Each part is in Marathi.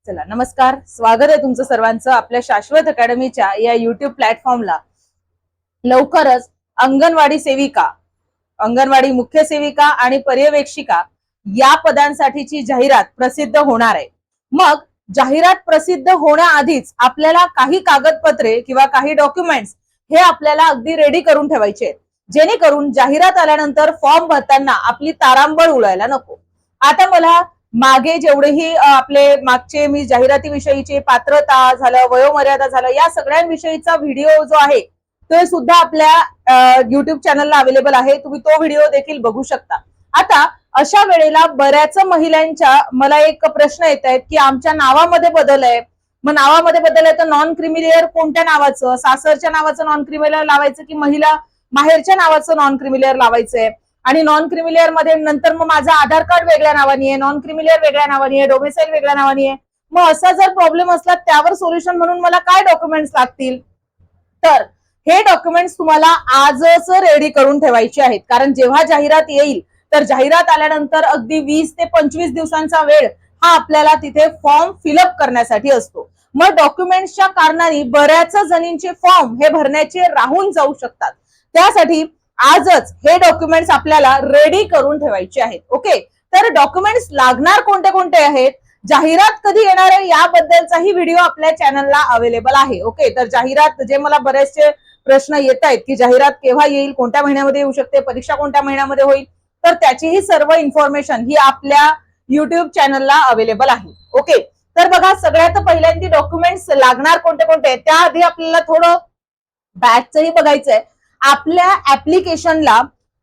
चला नमस्कार, स्वागत आहे तुमचं सर्वांचं आपल्या शाश्वत अकॅडमीच्या या युट्यूब प्लॅटफॉर्मला। लवकरच अंगणवाडी सेविका, अंगणवाडी मुख्य सेविका आणि पर्यवेक्षिका या पदांसाठीची जाहिरात प्रसिद्ध होणार आहे। मग जाहिरात प्रसिद्ध होण्याआधीच आपल्याला काही कागदपत्रे किंवा काही डॉक्युमेंट्स हे आपल्याला अगदी रेडी करून ठेवायचे आहेत, जेणेकरून जाहिरात आल्यानंतर फॉर्म भरताना आपली तारांबळ उडायला नको। आता मला मागे जेवढेही आपले मागचे मी जाहिरातीविषयीचे पात्रता झालं, वयोमर्यादा झालं, या सगळ्यांविषयीचा व्हिडिओ जो आहे तो सुद्धा आपल्या युट्यूब चॅनलला अवेलेबल आहे, तुम्ही तो व्हिडिओ देखील बघू शकता। आता अशा वेळेला बऱ्याच महिलांच्या मला एक प्रश्न येत आहेत की आमच्या नावामध्ये बदल आहे, मग नावामध्ये बदल आहे तर नॉन क्रिमिलियर कोणत्या नावाचं, सासरच्या नावाचं नॉन क्रिमिलियर लावायचं की महिला माहेरच्या नावाचं नॉन क्रिमिलियर लावायचंय, आणि नॉन क्रिमिलियर मध्ये नंतर मग माझं आधार कार्ड वेगळ्या नावाने आहे, नॉन क्रिमिलियर वेगळ्या नावाने आहे, डोमेसाईल वेगळ्या नावाने आहे। मग असा जर प्रॉब्लेम असला त्यावर सोल्युशन म्हणून मला काय डॉक्युमेंट्स लागतील, तर हे डॉक्युमेंट्स तुम्हाला आजच रेडी करून ठेवायचे आहेत। कारण जेव्हा जाहिरात येईल तर जाहिरात आल्यानंतर अगदी 20 ते 25 दिवसांचा वेळ हा आपल्याला तिथे फॉर्म फिलअप करण्यासाठी असतो। मग डॉक्युमेंट्सच्या कारणाने बऱ्याच जणींचे फॉर्म हे भरण्याचे राहून जाऊ शकतात, त्यासाठी आजच हे डॉक्युमेंट्स आपल्याला रेडी करून ठेवायचे आहेत। ओके, तर डॉक्युमेंट्स लागणार कोणते कोणते आहेत, जाहिरात कधी येणार आहे याबद्दलचाही व्हिडिओ आपल्या चॅनलला अवेलेबल आहे। ओके, तर जाहिरात जे मला बरेचसे प्रश्न येत आहेत की जाहिरात केव्हा येईल, कोणत्या महिन्यामध्ये येऊ शकते, परीक्षा कोणत्या महिन्यामध्ये होईल, तर त्याचीही सर्व इन्फॉर्मेशन ही आपल्या युट्यूब चॅनलला अवेलेबल आहे। ओके, तर बघा सगळ्यात पहिल्यांदा डॉक्युमेंट्स लागणार कोणते कोणते, त्याआधी आपल्याला थोडं बॅचचंही बघायचंय। आपल्या ऍप्लिकेशनला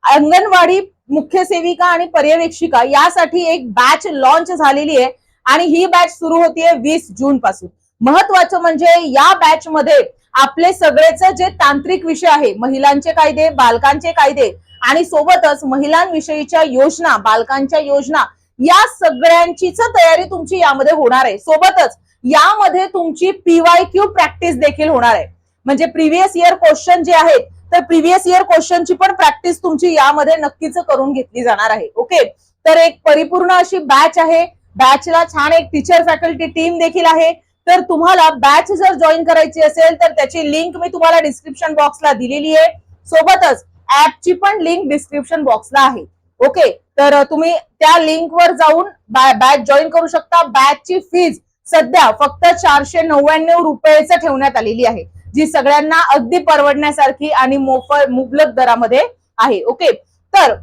अंगणवाडी मुख्य सेविका आणि पर्यवेक्षिका यासाठी एक बॅच लॉन्च झालेली आहे आणि ही बॅच सुरू होतीये 20 जून पासून। महत्वाचं म्हणजे या बॅच मध्ये आपले सगळेच जे तांत्रिक विषय आहे, महिलांचे कायदे, बालकांचे कायदे आणि सोबतच महिलांविषयीच्या योजना, बालकांच्या योजना, या सगळ्यांचीच तयारी तुमची यामध्ये होणार आहे। सोबतच यामध्ये तुमची PYQ प्रॅक्टिस देखील होणार आहे, म्हणजे प्रिव्हियस इयर क्वेश्चन जे आहेत तर प्रिव्हियस इयर क्वेश्चनची पण प्रॅक्टिस तुमची यामध्ये नक्कीच करून घेतली जाणार आहे। ओके, तर एक परिपूर्ण अशी बॅच आहे, बॅचला छान एक टीचर फॅकल्टी टीम देखील आहे। तर तुम्हाला बॅच जर जॉईन करायची असेल तर त्याची लिंक मी तुम्हाला डिस्क्रिप्शन बॉक्सला दिलेली आहे, सोबतच ऍपची पण लिंक डिस्क्रिप्शन बॉक्सला आहे। ओके, तर तुम्ही त्या लिंकवर जाऊन बॅच जॉईन करू शकता। बॅचची फीज सध्या फक्त 499 रुपयेच ठेवण्यात आलेली आहे, जी सगळ्यांना अगदी परवडण्यासारखी आणि मुबलक दरामध्ये आहे। ओके, तर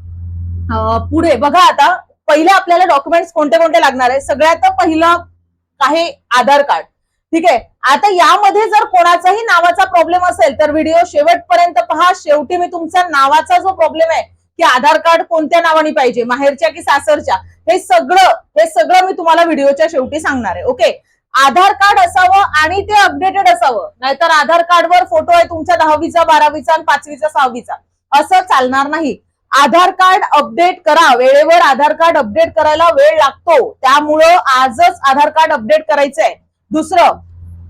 पुढे बघा, आता पहिले आपल्याला डॉक्युमेंट्स कोणते कोणते लागणार आहे। सगळ्यात पहिलं आहे आधार कार्ड। ठीक आहे, आता यामध्ये जर कोणाचाही नावाचा प्रॉब्लेम असेल तर व्हिडिओ शेवटपर्यंत पहा। शेवटी मी तुमचा नावाचा जो प्रॉब्लेम आहे की आधार कार्ड कोणत्या नावाने पाहिजे, माहेरच्या की सासरच्या, हे सगळं मी तुम्हाला व्हिडिओच्या शेवटी सांगणार आहे। ओके, आधार कार्ड असावं आणि ते अपडेटेड असावं, नाहीतर आधार कार्डवर फोटो आहे तुमच्या 10वीचा, 12वीचा आणि 5वीचा, 6वीचा, असं चालणार नाही। आधार कार्ड अपडेट करा वेळेवर, आधार कार्ड अपडेट करायला वेळ लागतो, त्यामुळं आजच आधार कार्ड अपडेट करायचंय। दुसरं,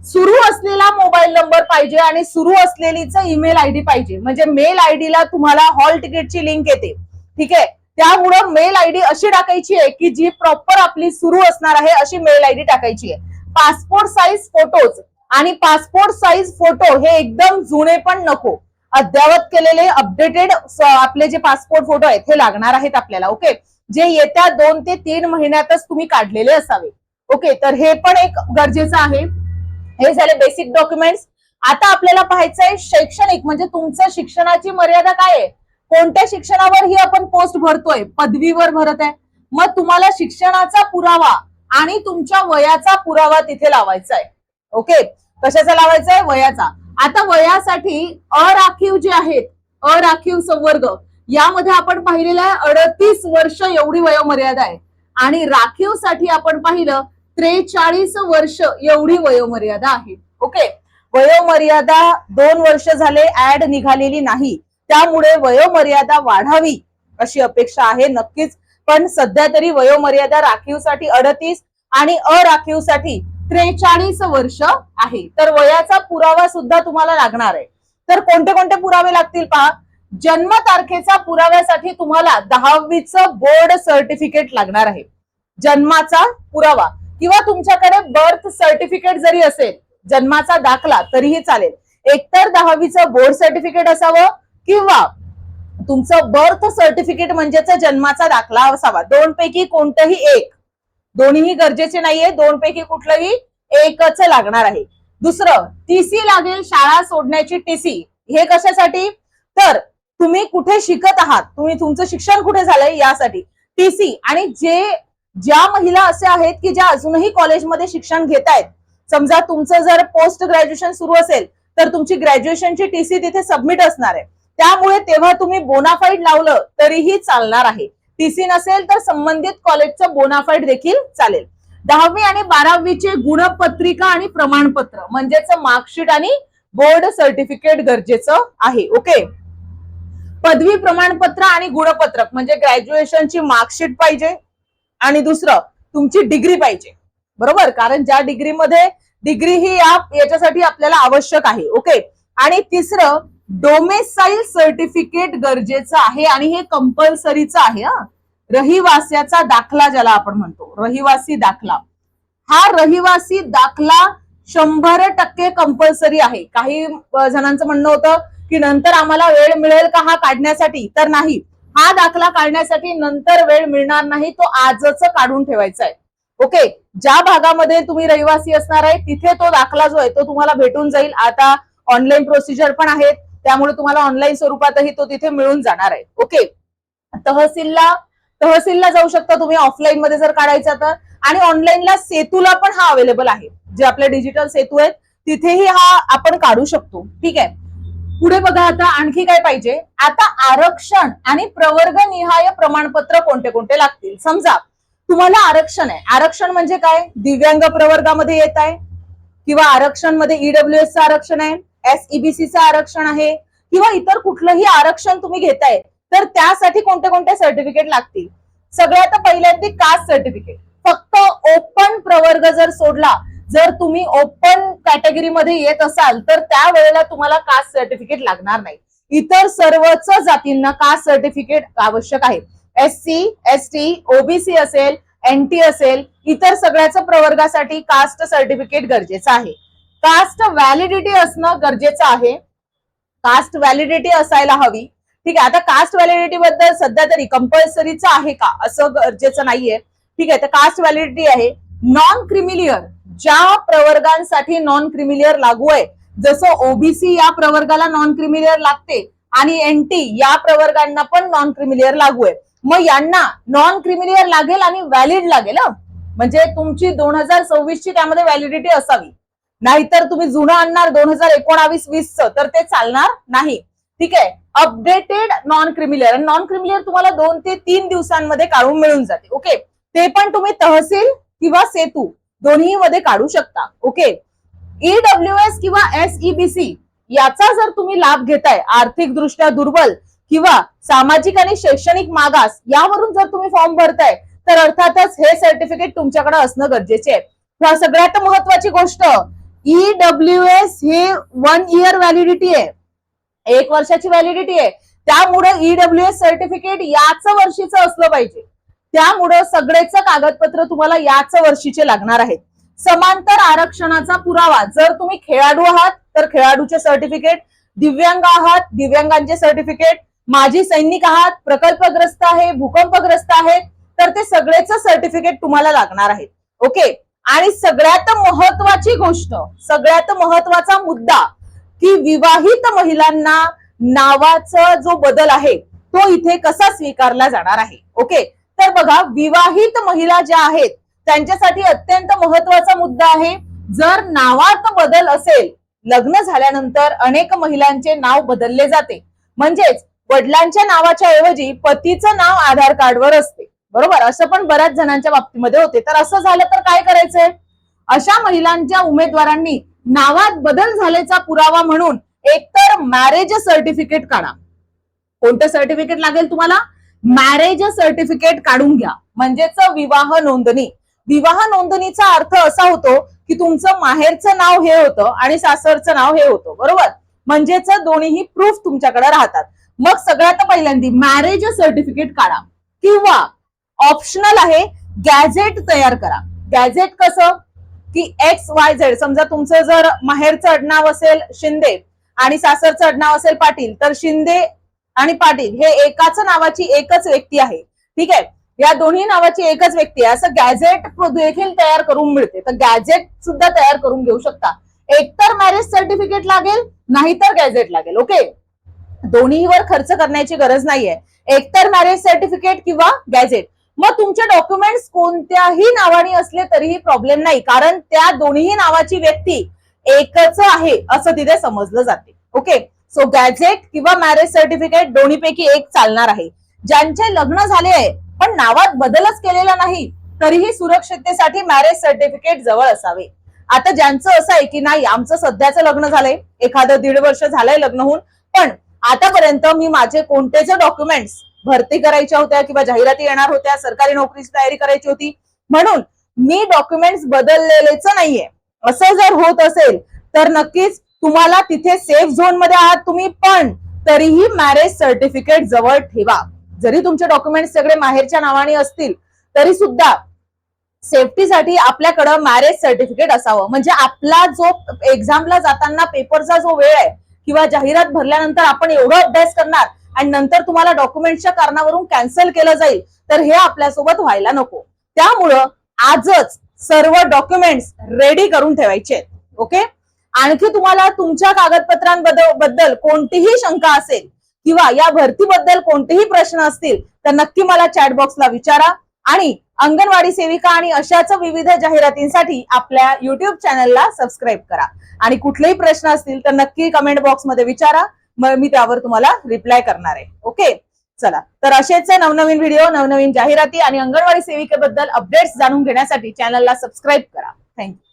सुरू असलेला मोबाईल नंबर पाहिजे आणि सुरू असलेलीच ईमेल आयडी पाहिजे, म्हणजे मेल आयडीला तुम्हाला हॉल तिकीटची लिंक येते। ठीक आहे, त्यामुळं मेल आयडी अशी टाकायची आहे की जी प्रॉपर आपली सुरू असणार आहे, अशी मेल आयडी टाकायची आहे। पासपोर्ट साईज फोटोज, आणि पासपोर्ट साईज फोटो हे एकदम जुने पण नको, अद्यावत केलेले अपडेटेड आपले जे पासपोर्ट फोटो आहेत हे लागणार आहेत आपल्याला। ओके, जे येत्या 2 ते 3 महिन्यातच तुम्ही काढलेले असावे। ओके, तर हे पण एक गरजेचं आहे। हे झाले बेसिक डॉक्युमेंट्स। आता आपल्याला पाहायचंय शैक्षणिक, म्हणजे तुमचं शिक्षणाची मर्यादा काय आहे, कोणत्या शिक्षणावर ही आपण पोस्ट भरतोय, पदवीवर भरत आहे, मग तुम्हाला शिक्षणाचा पुरावा आणि तुमच्या वयाचा पुरावा तिथे लावायचा आहे। ओके, कशाचा लावायचा आहे, वयाचा। आता वयासाठी अराखीव जे आहेत, अराखीव संवर्ग, यामध्ये आपण पाहिलेलं आहे 38 वर्ष एवढी वयोमर्यादा आहे, आणि राखीव साठी आपण पाहिलं 43 वर्ष एवढी वयोमर्यादा आहे। ओके, वयोमर्यादा 2 वर्ष झाले ऍड निघालेली नाही, त्यामुळे वयोमर्यादा वाढावी अशी अपेक्षा आहे नक्कीच, पण सध्या तरी वयोमर्यादा राखीवसाठी 38 आणि अराखीवसाठी 43 वर्ष आहे। तर वयाचा पुरावा सुद्धा तुम्हाला लागणार आहे। तर कोणते कोणते पुरावे लागतील पहा। जन्म तारखेचा पुराव्यासाठी तुम्हाला 10वीचं बोर्ड सर्टिफिकेट लागणार आहे, जन्माचा पुरावा, किंवा तुमच्याकडे बर्थ सर्टिफिकेट जरी असेल, जन्माचा दाखला, तरीही चालेल. एकतर 10वीचं बोर्ड सर्टिफिकेट असावं किंवा तुमचं बर्थ सर्टिफिकेट म्हणजेच जन्माचा दाखला असावा. दोनपैकी कोणतंही एक, दोन्हीही गरजेचे नाहीये, दोनपैकी कुठलंही एकच लागणार आहे. दुसरं, टीसी लागेल, शाळा सोडण्याची टीसी. हे कशासाठी? तर तुम्ही कुठे शिकत आहात, तुमचं शिक्षण कुठे झालंय यासाठी टीसी. आणि ज्या महिला असे आहेत की ज्या अजूनही कॉलेजमध्ये शिक्षण घेत आहेत, समजा तुमचं जर पोस्ट ग्रॅज्युएशन सुरू असेल तर तुमची ग्रॅज्युएशनची टीसी तिथे सबमिट असणार आहे. त्यामुळे तेव्हा तुम्ही बोनाफाईड लावलं तरीही चालणार आहे. टीसी नसेल तर संबंधित कॉलेजचं बोनाफाईड देखील चालेल. 10वी आणि 12वीचे गुणपत्रिका आणि प्रमाणपत्र म्हणजेच मार्कशीट आणि बोर्ड सर्टिफिकेट गरजेचं आहे. ओके. पदवी प्रमाणपत्र आणि गुणपत्रक म्हणजे ग्रॅज्युएशनची मार्कशीट पाहिजे आणि दुसरं तुमची डिग्री पाहिजे, बरोबर. कारण ज्या डिग्री ही याच्यासाठी आपल्याला आवश्यक आहे. ओके. आणि तिसरं, डोमेसाईल सर्टिफिकेट गरजेचं आहे आणि हे कंपल्सरीचं आहे. रहिवास्याचा दाखला ज्याला आपण म्हणतो, रहिवासी दाखला. हा रहिवासी दाखला 100% कंपल्सरी आहे. काही जणांचं म्हणणं होतं की नंतर आम्हाला वेळ मिळेल का हा काढण्यासाठी, तर नाही. हा दाखला काढण्यासाठी नंतर वेळ मिळणार नाही, तो आजच काढून ठेवायचा आहे. ओके. ज्या भागामध्ये तुम्ही रहिवासी असणार आहे तिथे तो दाखला जो आहे तो तुम्हाला भेटून जाईल. आता ऑनलाईन प्रोसिजर पण आहेत, त्यामुळे तुम्हाला ऑनलाईन स्वरूपातही तो तिथे मिळून जाणार आहे. ओके. तहसीलला जाऊ शकता तुम्ही ऑफलाईन मध्ये जर काढायचा तर. आणि ऑनलाईनला सेतूला पण हा अवेलेबल आहे, जे आपले डिजिटल सेतू आहेत तिथेही हा आपण काढू शकतो. ठीक आहे. पुढे बघा आता आणखी काय पाहिजे. आता आरक्षण आणि प्रवर्ग निहाय प्रमाणपत्र कोणते कोणते लागतील. समजा तुम्हाला आरक्षण आहे. आरक्षण म्हणजे काय? दिव्यांग प्रवर्गामध्ये येत आहे किंवा आरक्षण मध्ये ईडब्ल्यूएसचं आरक्षण आहे, SEBCचं आरक्षण आहे किंवा इतर कुठलंही आरक्षण तुम्ही घेताय तर त्यासाठी कोणते कोणते सर्टिफिकेट लागतील. सगळ्यात पहिल्यांदा कास्ट सर्टिफिकेट. फक्त ओपन प्रवर्ग जर सोडला, जर तुम्ही ओपन कॅटेगरीमध्ये येत असाल तर त्यावेळेला तुम्हाला कास्ट सर्टिफिकेट लागणार नाही. इतर सर्वच जातींना कास्ट सर्टिफिकेट आवश्यक आहे. SC, ST, OBC असेल, NT असेल, इतर सगळ्याच प्रवर्गासाठी कास्ट सर्टिफिकेट गरजेचं आहे. कास्ट व्हॅलिडिटी असणं गरजेचं आहे. कास्ट व्हॅलिडिटी असायला हवी. ठीक आहे. आता कास्ट व्हॅलिडिटी बद्दल सध्या तरी कंपल्सरीचं आहे का असं गरजेचं नाहीये. ठीक आहे. तर कास्ट व्हॅलिडिटी आहे. नॉन क्रिमिलियर, ज्या प्रवर्गांसाठी नॉन क्रिमिलियर लागू आहे, जसं ओबीसी या प्रवर्गाला नॉन क्रिमिलियर लागते आणि NT या प्रवर्गांना पण नॉन क्रिमिलियर लागू आहे. मग यांना नॉन क्रिमिलियर लागेल आणि व्हॅलिड लागेल. म्हणजे तुमची 2026 ची त्यामध्ये व्हॅलिडिटी असावी. नाहीतर तुम्ही जुनं आणणार 2019-20 तर ते चालणार नाही. ठीक आहे. Updated non creamy layer. Non creamy layer तुम्हाला 2 ते 3 दिवसांमध्ये काढून मिळून जाते. ओके. ते पण तुम्ही तहसील किंवा सेतू दोन्ही मध्ये काढू शकता. ओके. ईडब्ल्यूएस किंवा SEBC याचा जर तुम्ही लाभ घेताय, आर्थिक दृष्ट्या दुर्बल किंवा सामाजिक आणि शैक्षणिक मागास यावरून जर तुम्ही फॉर्म भरताय तर अर्थातच हे सर्टिफिकेट तुमच्याकडे असणं गरजेचे आहे. सगळ्यात महत्वाची गोष्ट, ईडब्ल्यूएस हे 1 इयर व्हॅलिडिटी आहे, 1 वर्षाची व्हॅलिडिटी आहे. त्यामुळे ईडब्ल्यूएस सर्टिफिकेट याच वर्षीचं असलं पाहिजे. त्यामुळे सगळेच कागदपत्र तुम्हाला याच वर्षीचे लागणार आहेत. समांतर आरक्षणाचा पुरावा, जर तुम्ही खेळाडू आहात तर खेळाडूचे सर्टिफिकेट, दिव्यांग आहात दिव्यांगांचे सर्टिफिकेट, माजी सैनिक आहात, प्रकल्पग्रस्त आहे, भूकंपग्रस्त आहेत, तर ते सगळेच सर्टिफिकेट तुम्हाला लागणार आहेत. ओके. आणि सगळ्यात महत्वाची गोष्ट, सगळ्यात महत्वाचा मुद्दा की विवाहित महिलांना नावाचा जो बदल आहे तो इथे कसा स्वीकारला जाणार आहे. ओके. तर बघा, विवाहित महिला ज्या आहेत त्यांच्यासाठी अत्यंत महत्वाचा मुद्दा आहे. जर नावात बदल असेल, लग्न झाल्यानंतर अनेक महिलांचे नाव बदलले जाते, म्हणजेच वडिलांच्या नावाच्या ऐवजी पतीचं नाव आधार कार्डवर असते, बरोबर. असं पण बऱ्याच जणांच्या बाबतीमध्ये होते. तर असं झालं तर काय करायचंय? अशा महिलांच्या उमेदवारांनी नावात बदल झाल्याचा पुरावा म्हणून एकतर मॅरेज सर्टिफिकेट काढा. कोणतं सर्टिफिकेट लागेल तुम्हाला? मॅरेज सर्टिफिकेट काढून घ्या, म्हणजेच विवाह नोंदणी. विवाह नोंदणीचा अर्थ असा होतो की तुमचं माहेरचं नाव हे होतं आणि सासरचं नाव हे होतं, बरोबर. म्हणजेच दोन्हीही प्रूफ तुमच्याकडे राहतात. मग सगळ्यात पहिल्यांदा मॅरेज सर्टिफिकेट काढा किंवा ऑप्शनल आहे गॅझेट तयार करा. गॅझेट कसं की XYZ, समजा तुमचं जर माहेरचं आडनाव असेल शिंदे आणि सासरचं आडनाव असेल पाटील, तर शिंदे आणि पाटील हे एकाच नावाची एकच व्यक्ती आहे. ठीक आहे, या दोन्ही नावाची एकच व्यक्ती आहे, असं गॅझेट देखील तयार करून मिळते. तर गॅझेट सुद्धा तयार करून घेऊ शकता. एकतर मॅरेज सर्टिफिकेट लागेल, नाहीतर गॅझेट लागेल. ओके, दोन्हीवर खर्च करण्याची गरज नाहीये. एकतर मॅरेज सर्टिफिकेट किंवा गॅझेट. मग तुमचे डॉक्युमेंट्स कोणत्याही नावाने असले तरीही प्रॉब्लेम नाही, कारण त्या दोन्ही नावाची व्यक्ती एकच आहे असं तिथे समजलं जाते. ओके, सो गॅझेट किंवा मॅरेज सर्टिफिकेट दोन्हीपैकी एक चालणार आहे. ज्यांचे लग्न झाले आहे पण नावात बदलच केलेला नाही, तरीही सुरक्षिततेसाठी मॅरेज सर्टिफिकेट जवळ असावे. आता ज्यांचं असं आहे की नाही, आमचं सध्याचं लग्न झालंय, एखादं 1.5 वर्ष झालंय लग्न होऊन, पण आतापर्यंत मी माझे कोणतेच डॉक्युमेंट्स, भरती करायच्या होत्या किंवा जाहिराती येणार होत्या, सरकारी नोकरीची तयारी करायची होती, म्हणून मी डॉक्युमेंट्स बदललेलेच नाहीये, असं जर होत असेल तर नक्कीच तुम्हाला तिथे सेफ झोन मध्ये आहात तुम्ही, पण तरीही मॅरेज सर्टिफिकेट जवळ ठेवा. जरी तुमचे डॉक्युमेंट्स सगळे माहेरच्या नावाने असतील तरी सुद्धा सेफ्टीसाठी आपल्याकडे मॅरेज सर्टिफिकेट असावं. म्हणजे आपला जो एक्झामला जाताना पेपरचा जो वेळ आहे किंवा जाहिरात भरल्यानंतर आपण एवढा अभ्यास करणार आणि नंतर तुम्हाला डॉक्युमेंटच्या कारणावरून कॅन्सल केलं जाईल, तर हे आपल्यासोबत व्हायला नको. त्यामुळं आजच सर्व डॉक्युमेंट्स रेडी करून ठेवायचे. ओके, आणखी तुम्हाला तुमच्या कागदपत्रांबद्दल कोणतीही शंका असेल किंवा या भरतीबद्दल कोणतेही प्रश्न असतील तर नक्की मला चॅट बॉक्सला विचारा. आणि अंगणवाडी सेविका आणि अशाच विविध जाहिरातींसाठी आपल्या युट्यूब चॅनलला सबस्क्राईब करा. आणि कुठलेही प्रश्न असतील तर नक्की कमेंट बॉक्स मध्ये विचारा, मग मी त्यावर तुम्हाला रिप्लाय करणार आहे. ओके, चला तर असेच नवनवीन व्हिडिओ, नवनवीन जाहिराती आणि अंगणवाडी सेविकेबद्दल अपडेट्स जाणून घेण्यासाठी चॅनलला सबस्क्राईब करा. थँक्यू.